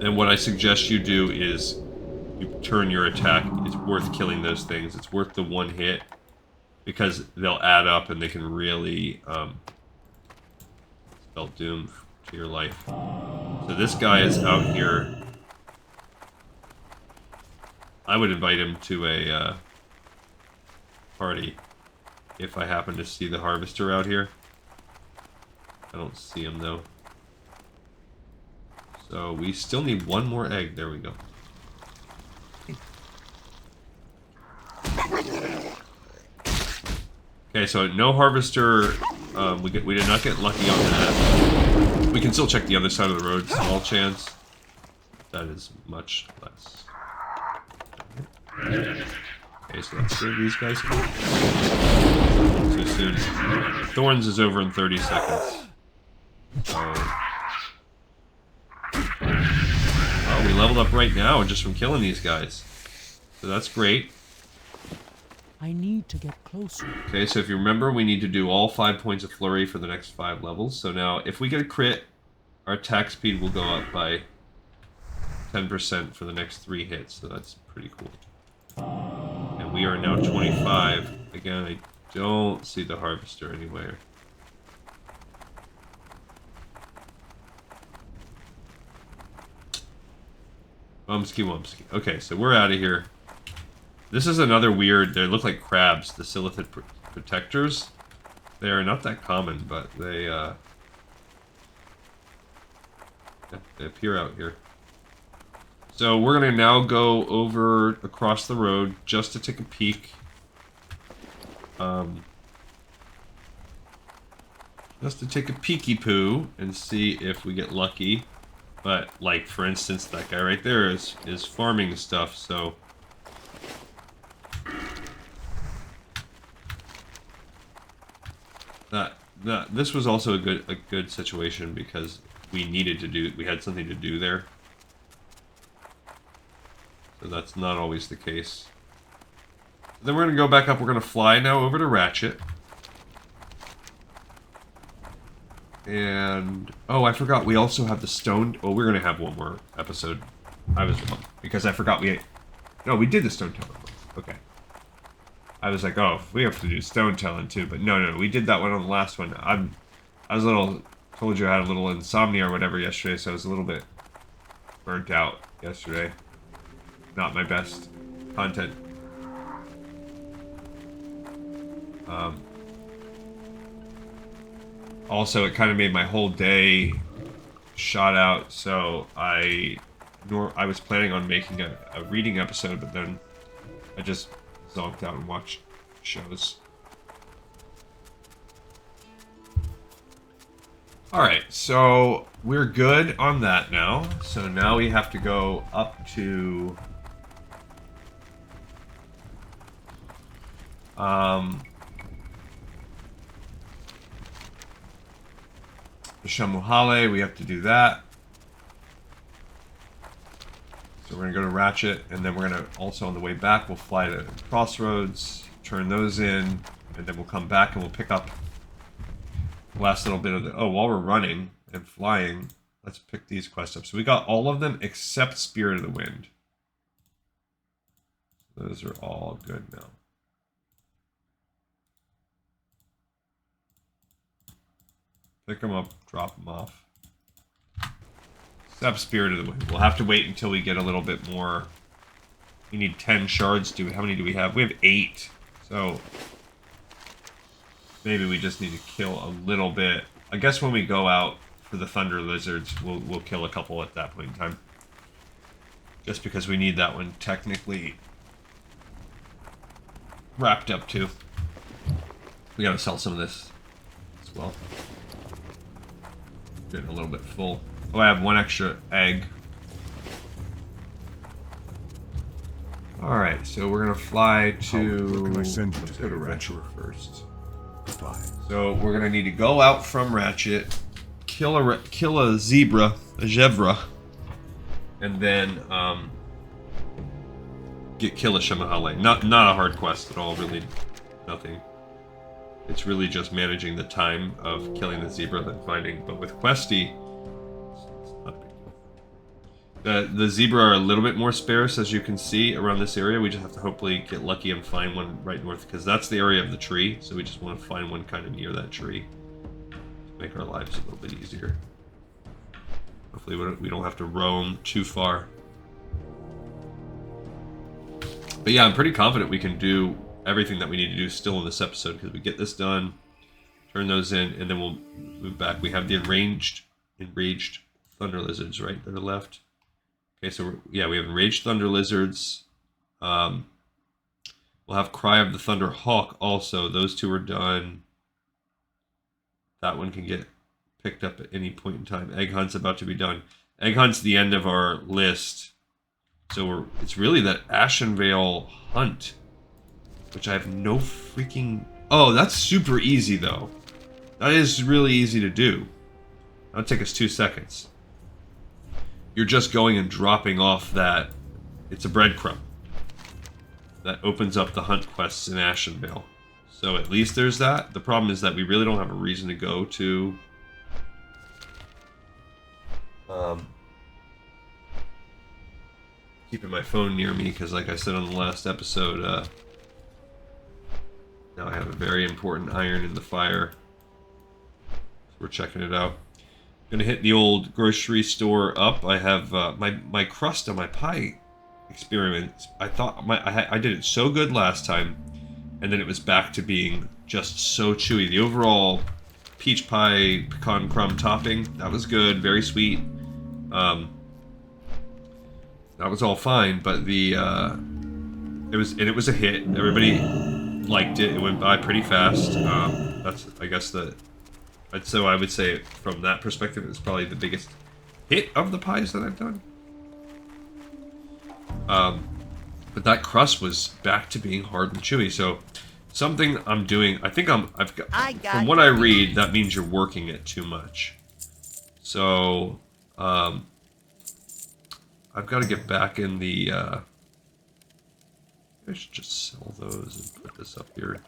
S1: And what I suggest you do is you turn your attack. It's worth killing those things. It's worth the one hit because they'll add up and they can really spell doom to your life. So this guy is out here. I would invite him to a party if I happen to see the harvester out here. I don't see him though. So we still need one more egg. There we go. Okay, so no harvester. We did not get lucky on that. We can still check the other side of the road. Small chance. That is much less. Okay, so let's save these guys. Too soon. Thorns is over in 30 seconds. Oh, we leveled up right now just from killing these guys. So that's great.
S4: I need to get closer.
S1: Okay, so if you remember, we need to do all 5 points of flurry for the next 5 levels. So now, if we get a crit, our attack speed will go up by 10% for the next 3 hits. So that's pretty cool. And we are now 25. Again, I don't see the harvester anywhere. Bumsky wumpsky. Okay, so we're out of here. This is another weird... They look like crabs, the Silithid protectors. They are not that common, but they appear out here. So we're going to now go over across the road just to take a peek. Just to take a peeky poo and see if we get lucky. But, like, for instance, that guy right there is farming stuff, so... This was also a good situation because we had something to do there. So that's not always the case. Then we're going to go back up. We're going to fly now over to Ratchet. And... oh, I forgot. We also have the stone... oh, we're going to have one more episode. I was wrong. Because I forgot we... no, we did the stone telling. Okay. I was like, oh, we have to do stone telling too. But no, we did that one on the last one. I was a little... told you I had a little insomnia or whatever yesterday, so I was a little bit burnt out yesterday. Not my best content. Also, it kind of made my whole day shot out, so I was planning on making a reading episode, but then I just zonked out and watched shows. Alright, so we're good on that now. So now we have to go up to... Ishamuhale, we have to do that. So we're going to go to Ratchet, and then we're going to also on the way back, we'll fly to Crossroads, turn those in, and then we'll come back and we'll pick up the last little bit of the... oh, while we're running and flying, let's pick these quests up. So we got all of them except Spirit of the Wind. Those are all good now. Pick them up, drop them off. Except Spirit of the Wind. We'll have to wait until we get a little bit more. We need 10 shards. How many do we have? We have 8. So maybe we just need to kill a little bit. I guess when we go out for the Thunder Lizards, we'll kill a couple at that point in time. Just because we need that one technically wrapped up too. We gotta sell some of this as well. Getting a little bit full. Oh, I have 1 extra egg. Alright, so we're gonna fly to...
S2: can I send you
S1: let's
S2: today,
S1: go to Ratchet
S2: adventurer?
S1: first.
S2: Goodbye.
S1: So we're gonna need to go out from Ratchet, kill a zebra, a zebra, and then kill a Ishamuhale. Not a hard quest at all, really. Nothing. It's really just managing the time of killing the zebra, then finding. But with Questy, it's The zebra are a little bit more sparse, as you can see, around this area. We just have to hopefully get lucky and find one right north, because that's the area of the tree, so we just want to find one kind of near that tree to make our lives a little bit easier. Hopefully we don't have to roam too far. But yeah, I'm pretty confident we can do everything that we need to do still in this episode, because we get this done, turn those in, and then we'll move back. We have the enraged thunder lizards, right, that are left. Okay, so we have enraged thunder lizards. We'll have Cry of the Thunder Hawk also. Those two are done. That one can get picked up at any point in time. Egg Hunt's about to be done. Egg Hunt's the end of our list. So it's really that Ishamuhale hunt, which I have no freaking... Oh, that's super easy, though. That is really easy to do. That'll take us 2 seconds. You're just going and dropping off that... It's a breadcrumb. That opens up the hunt quests in Ishamuhale. So at least there's that. The problem is that we really don't have a reason to go to... keeping my phone near me, because like I said on the last episode, now I have a very important iron in the fire. So we're checking it out. Gonna hit the old grocery store up. I have my crust on my pie experiment. I thought I did it so good last time, and then it was back to being just so chewy. The overall peach pie pecan crumb topping, that was good, very sweet. That was all fine, but the it was a hit. Everybody liked it. It went by pretty fast. That's, I guess, so I would say from that perspective, it's probably the biggest hit of the pies that I've done. But that crust was back to being hard and chewy. So something I'm doing, I think I've got, from what I read, that means you're working it too much. So I've got to get back in the, I should just sell those and put this up here.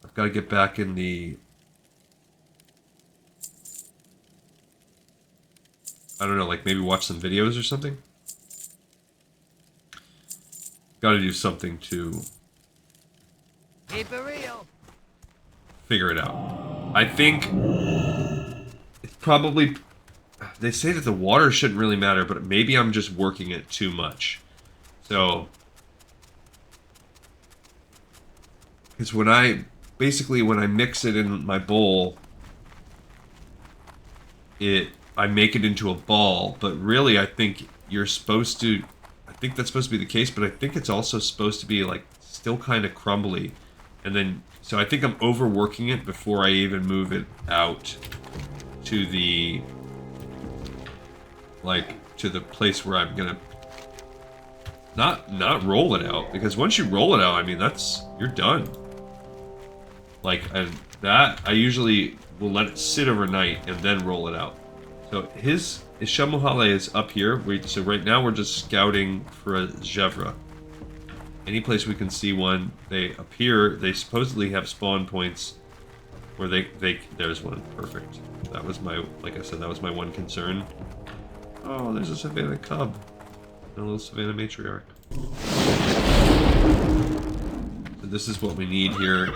S1: I've got to get back in the, I don't know, like maybe watch some videos or something. Got to do something to
S5: keep it real.
S1: Figure it out. I think it's probably, they say that the water shouldn't really matter, but maybe I'm just working it too much. So, because when I mix it in my bowl, I make it into a ball, but really I think you're supposed to, I think that's supposed to be the case, but I think it's also supposed to be like still kind of crumbly. And then, so I think I'm overworking it before I even move it out to the, like, to the place where I'm gonna not roll it out, because once you roll it out, I mean, you're done. Like, and that, I usually will let it sit overnight and then roll it out. So his Ishamuhale is up here. So right now we're just scouting for a Zevra. Any place we can see one, they appear, they supposedly have spawn points where there's one. Perfect. That was my, like I said, that was my one concern. Oh, there's a Savannah cub. A little Savannah matriarch. So this is what we need here.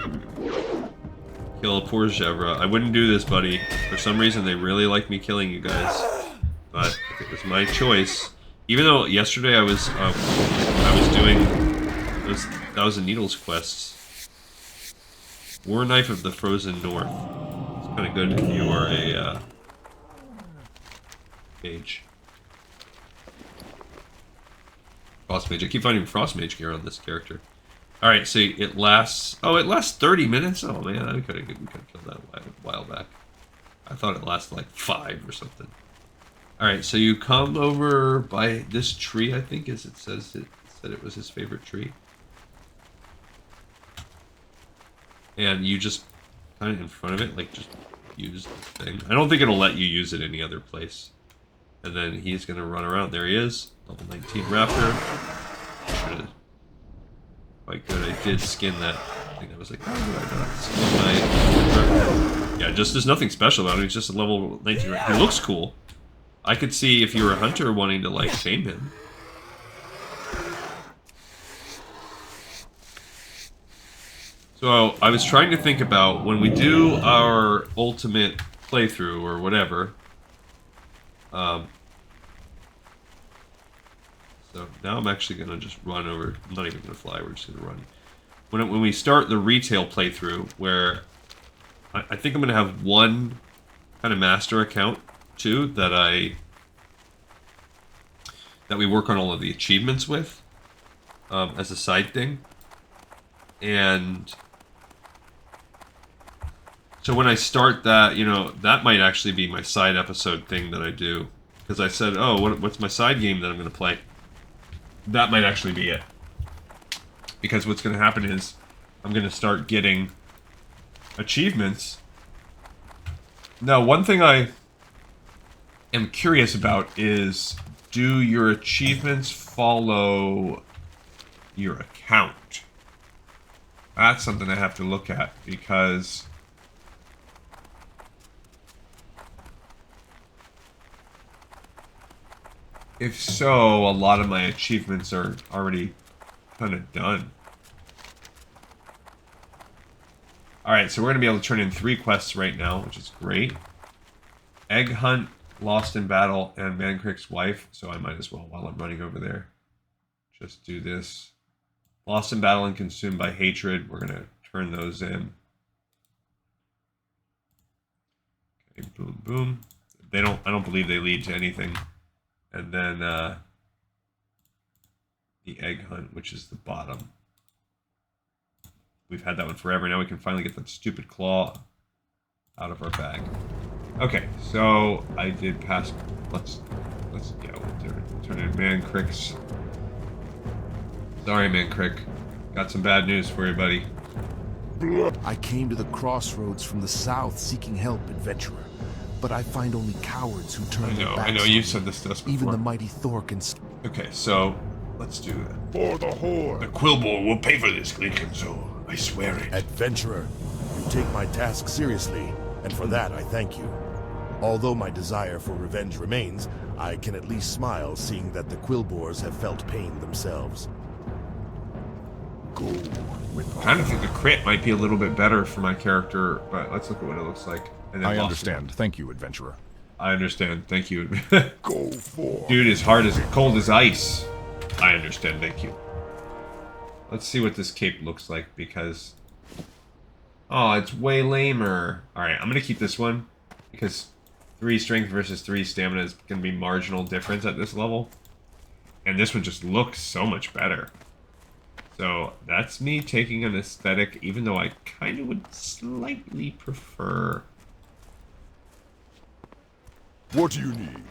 S1: Kill a poor Zevra. I wouldn't do this, buddy. For some reason, they really like me killing you guys. But it was my choice. Even though yesterday I was doing those Thousand Needles quests. War Knife of the Frozen North. It's kind of good if you are a mage. Frost Mage. I keep finding Frost Mage gear on this character. Alright, so it lasts... Oh, it lasts 30 minutes? Oh, man, we could have killed that a while back. I thought it lasted like 5 or something. Alright, so you come over by this tree, I think, as it says it said it was his favorite tree. And you just kind of in front of it, like, just use this thing. I don't think it'll let you use it any other place. And then he's going to run around. There he is. Level 19 Raptor. Quite good. I did skin that thing. I was like, oh, did I not skin my... Yeah, just there's nothing special about him. He's just a level 19 Raptor. He looks cool. I could see if you're a hunter wanting to, like, tame him. So, I was trying to think about when we do our ultimate playthrough or whatever. So, now I'm actually going to just run over. I'm not even going to fly, we're just going to run. When we start the retail playthrough, where I think I'm going to have one kind of master account, too, that we work on all of the achievements with, as a side thing. And so when I start that, you know, that might actually be my side episode thing that I do. Because I said, oh, what's my side game that I'm going to play? That might actually be it. Because what's going to happen is I'm going to start getting achievements. Now, one thing I am curious about is, do your achievements follow your account? That's something I have to look at, because if so, a lot of my achievements are already kind of done. Alright, so we're going to be able to turn in 3 quests right now, which is great. Egg Hunt, Lost in Battle, and Mancrick's Wife, so I might as well, while I'm running over there, just do this. Lost in Battle and Consumed by Hatred, we're going to turn those in. Okay, boom, boom. I don't believe they lead to anything. And then the Egg Hunt, which is the bottom. We've had that one forever. Now we can finally get that stupid claw out of our bag. Okay, so I did pass. Let's go. Turn in Mancrick's. Sorry, Mancrick. Got some bad news for you, buddy.
S6: I came to the crossroads from the south seeking help, adventurer. But I find only cowards who turn their backs.
S1: I know, you said this to us before.
S6: Even the mighty Thor can...
S1: Okay, so let's do that.
S2: For the Horde.
S7: The Quillball will pay for this, Gleekanzo. I swear it.
S6: Adventurer, you take my task seriously, and for that I thank you. Although my desire for revenge remains, I can at least smile seeing that the Quillbores have felt pain themselves.
S2: Go with
S1: I kind of think the crit might be a little bit better for my character, but let's look at what it looks like. And then
S2: I
S1: Lost
S2: understand. Thank you, adventurer.
S1: I understand. Thank you.
S2: Go for.
S1: Dude is hard as cold as ice. I understand. Thank you. Let's see what this cape looks like, because... Oh, it's way lamer. Alright, I'm going to keep this one, because 3 strength versus 3 stamina is going to be marginal difference at this level. And this one just looks so much better. So, that's me taking an aesthetic, even though I kind of would slightly prefer...
S2: What do you need?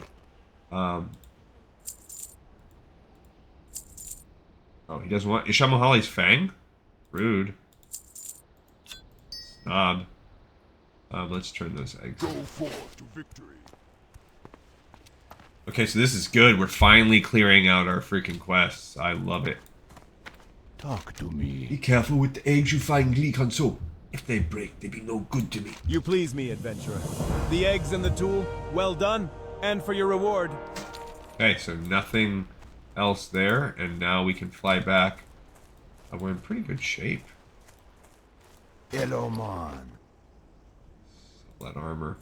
S1: Oh, he doesn't want Ishamuhale's Fang? Rude. Snob. Let's turn those eggs.
S2: Go forth to victory.
S1: Okay, so this is good. We're finally clearing out our freaking quests. I love it.
S6: Talk to me.
S7: Be careful with the eggs you find, Gleekanzo. If they break, they be no good to me.
S8: You please me, adventurer. The eggs and the tool, well done, and for your reward.
S1: Okay, so nothing else there, and now we can fly back. We're in pretty good shape.
S6: Hello, man.
S1: That armor.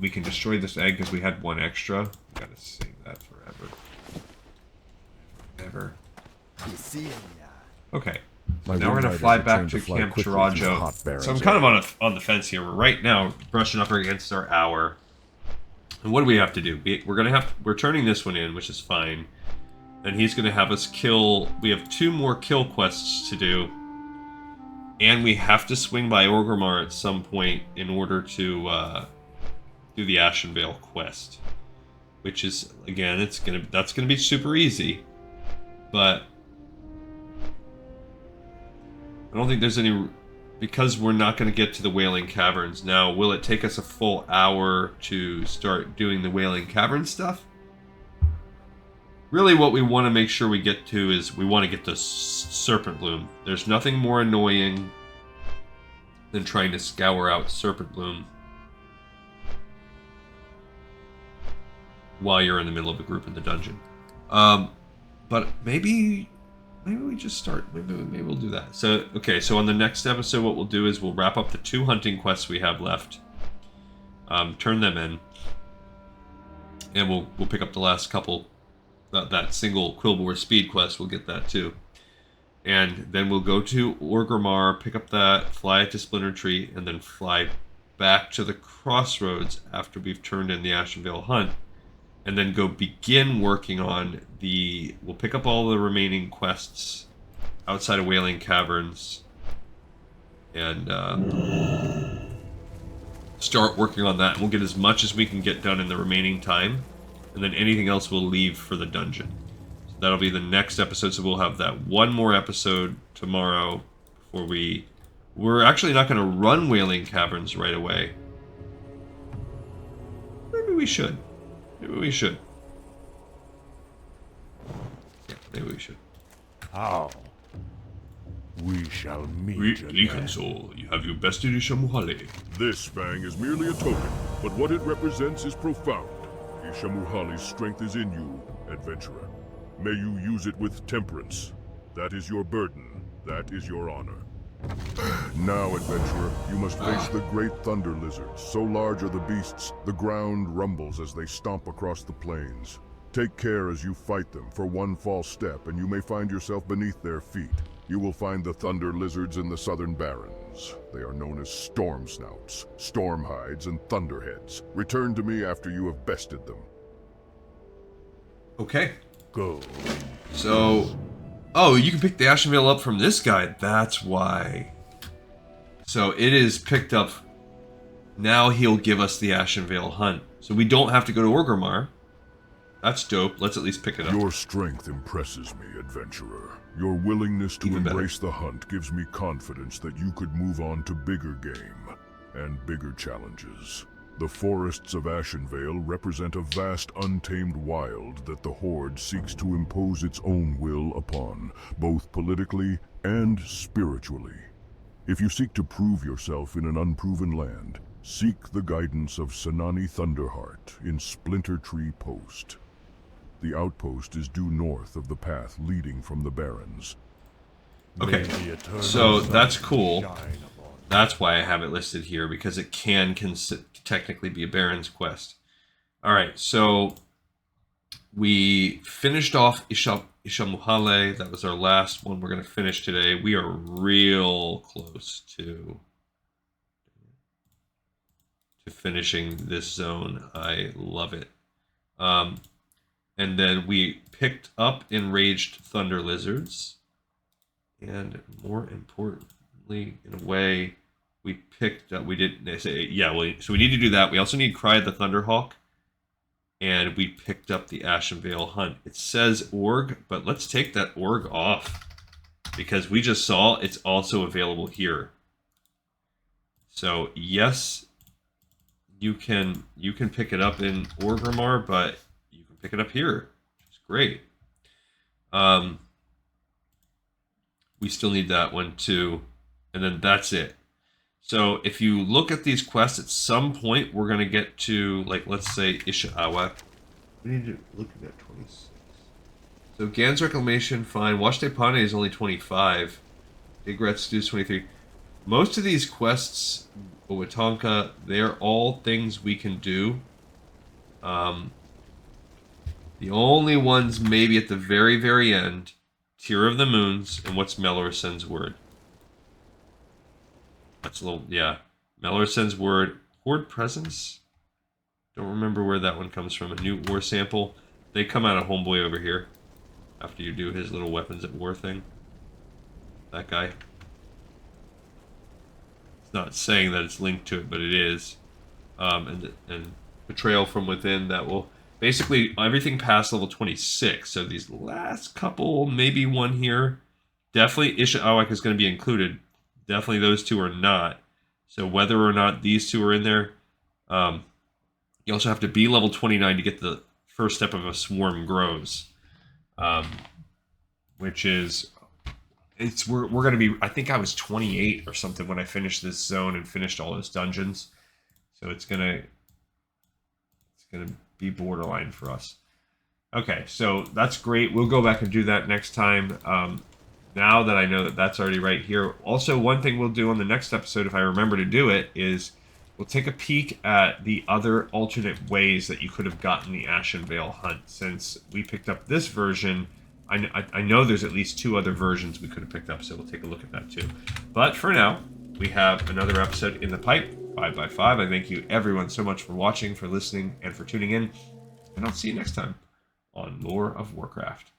S1: We can destroy this egg because we had 1 extra. We gotta save that forever. Never. Okay. So now we're gonna fly back to Camp Chirajo. So I'm kind of on the fence here. We're right now brushing up against our hour. And what do we have to do? We're turning this one in, which is fine. And he's gonna have us kill. We have 2 more kill quests to do. And we have to swing by Orgrimmar at some point in order to do the Ashenvale quest, which is, again, that's gonna be super easy, but I don't think there's any, because we're not gonna get to the Wailing Caverns now. Will it take us a full hour to start doing the Wailing Cavern stuff? Really, what we want to make sure we get to is we want to get the Serpent Bloom. There's nothing more annoying than trying to scour out Serpent Bloom. while you're in the middle of a group in the dungeon. But maybe we just start. Maybe we'll do that. So okay. So on the next episode, what we'll do is we'll wrap up the 2 hunting quests we have left. Turn them in, and we'll pick up the last couple. That single Quillboar speed quest. We'll get that too. And then we'll go to Orgrimmar, pick up that, fly it to Splinter Tree, and then fly back to the Crossroads after we've turned in the Ishamuhale hunt. And then go begin working on the... We'll pick up all the remaining quests outside of Wailing Caverns. And start working on that. And we'll get as much as we can get done in the remaining time. And then anything else we'll leave for the dungeon. That'll be the next episode, so we'll have that one more episode tomorrow before we're actually not going to run Wailing Caverns right away. Maybe we should. Maybe we should. Yeah, maybe we should.
S6: How? We shall meet again.
S1: Likanso, have you bested Ishamuhale?
S2: This fang is merely a token, but what it represents is profound. Ishamuhale's strength is in you, adventurer. May you use it with temperance. That is your burden. That is your honor. Now, adventurer, you must face the great thunder lizards. So large are the beasts, the ground rumbles as they stomp across the plains. Take care as you fight them, for one false step and you may find yourself beneath their feet. You will find the thunder lizards in the southern Barrens. They are known as storm snouts, stormhides, and thunderheads. Return to me after you have bested them.
S1: Okay.
S6: Go.
S1: So, oh, you can pick the Ishamuhale up from this guy. That's why. So it is picked up. Now he'll give us the Ishamuhale hunt. So we don't have to go to Orgrimmar. That's dope. Let's at least pick it up.
S2: Your strength impresses me, adventurer. Your willingness to
S1: Even
S2: embrace the hunt gives me confidence that you could move on to bigger game and bigger challenges. The forests of Ashenvale represent a vast untamed wild that the Horde seeks to impose its own will upon, both politically and spiritually. If you seek to prove yourself in an unproven land, seek the guidance of Senani Thunderheart in Splinter Tree Post. The outpost is due north of the path leading from the Barrens.
S1: Okay, so that's cool. That's why I have it listed here, because it can technically be a Barrens quest. Alright, so we finished off Ishamuhale. That was our last one we're going to finish today. We are real close to finishing this zone. I love it. And then we picked up Enraged Thunder Lizards. And more importantly, in a way, we picked up, we didn't say, yeah, well, so we need to do that. We also need Cry the Thunderhawk. And we picked up the Ashenvale hunt. It says org, but let's take that org off. Because we just saw it's also available here. So, yes, you can pick it up in Orgrimmar, but you can pick it up here, which is great. We still need that one too, and then that's it. So if you look at these quests, at some point we're going to get to, like, let's say Ishamuhale. We need to look at that 26. So Gan's Reclamation, fine. Lakota'mani is only 25. Igret Stew is 23. Most of these quests, Owatonka, they're all things we can do. The only ones maybe at the very, very end, Tear of the Moons, and what's Melorsen's Word? That's a little, yeah. Melorsen's Word. Horde Presence? Don't remember where that one comes from. A new war sample. They come out of Homeboy over here. After you do his little weapons at war thing. That guy. It's not saying that it's linked to it, but it is. And Betrayal from Within, that will... Basically, everything past level 26. So these last couple, maybe one here. Definitely Ishamuhale is going to be included. Definitely those two are not. So whether or not these two are in there, you also have to be level 29 to get the first step of a Swarm Grows. Which is... we're going to be... I think I was 28 or something when I finished this zone and finished all those dungeons. So it's going to be borderline for us. Okay, so that's great. We'll go back and do that next time. Now that I know that that's already right here. Also, one thing we'll do on the next episode, if I remember to do it, is we'll take a peek at the other alternate ways that you could have gotten the Ashenvale hunt. Since we picked up this version, I know there's at least 2 other versions we could have picked up, so we'll take a look at that too. But for now, we have another episode in the pipe, 5x5. I thank you everyone so much for watching, for listening, and for tuning in. And I'll see you next time on Lore of Warcraft.